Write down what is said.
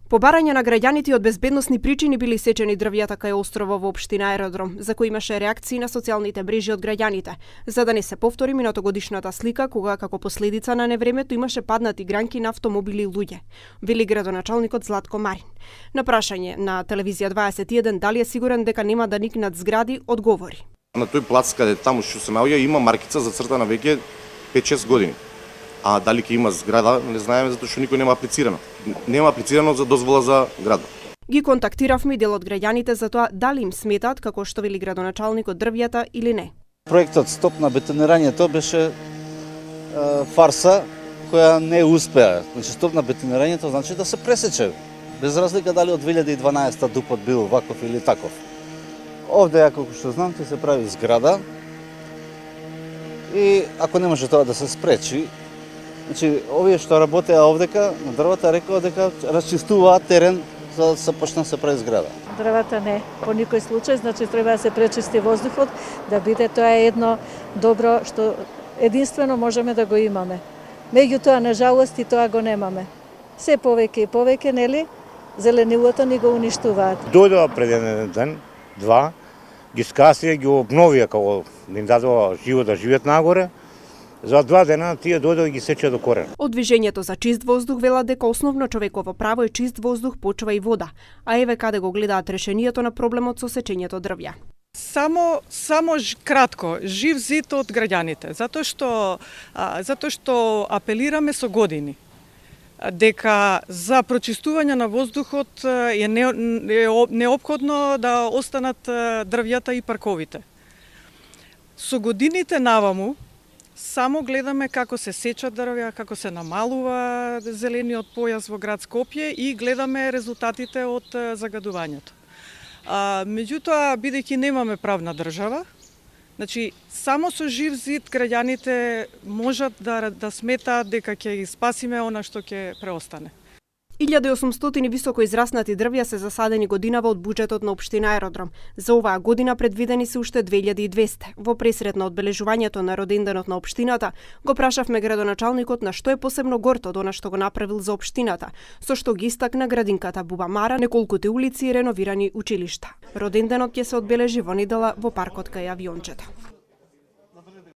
По барање на граѓаните од безбедносни причини били сечени дрвјата кај острово во општина Аеродром, за кои имаше реакции на социјалните мрежи од граѓаните, за да не се повтори минатогодишната слика кога како последица на невремето имаше паднати гранки на автомобили и луѓе, вели градоначалникот Златко Марин. На прашање на телевизија 21 дали е сигурен дека нема да никнат згради, одговори. На тој плац каде таму што се наоѓа има маркица зацртана веќе 5-6 години. А дали ќе има зграда, не знаеме затоа што никој нема аплицирано. Нема аплицирано за дозвола за градот. Ги контактиравме дел од граѓаните за тоа дали им сметаат, како што вели градоначалникот, дрвјата или не. Проектот Стоп на бетонирањето беше фарса која не успеа. Значи стоп на бетонирањето значи да се пресече, без разлика дали од 2012 дупот бил ваков или таков. Овде, како што знам, ќе се прави зграда и ако не може тоа да се спречи, значи, овие што работеа овдека, на дрвата рекоа дека расчистуваат терен за да се почне да се прави зграда. Дрвата не, по никој случај, значи треба да се пречисти воздухот, да биде тоа едно добро што единствено можеме да го имаме. Меѓутоа, на жалост, и тоа го немаме. Се повеќе и повеќе, нели, зеленилото ни го уништуваат. Дојдоа пред еден ден, два, ги скасија, ги обновија како да им дадоа живот да живеат нагоре. За 2 дена тие дојдоа и ги сечеа до корен. Од движењето за чист воздух велат дека основно човеково право е чист воздух, почва и вода, а еве каде го гледаат решението на проблемот со сечењето дрвја. Само кратко, жив зид од граѓаните, затоа што апелираме со години дека за прочистување на воздухот е неопходно да останат дрвјата и парковите. Со годините наваму само гледаме како се сечат дрвја, како се намалува зелениот појас во град Скопје и гледаме резултатите од загадувањето. Меѓутоа, бидејќи немаме правна држава, значи само со жив зид граѓаните можат да сметаат дека ќе ги спасиме она што ќе преостане. 1800 високо израснати дрвја се засадени годинава од буџетот на општина Аеродром. За оваа година предвидени се уште 2200. Во пресрет на одбележувањето на роденденот на општината, го прашавме градоначалникот на што е посебно горд од она што го направил за општината, со што ги истакна градинката Буба Мара, неколкуте улици и реновирани училишта. Роденденот ќе се одбележи во недела во паркот кај авиончета.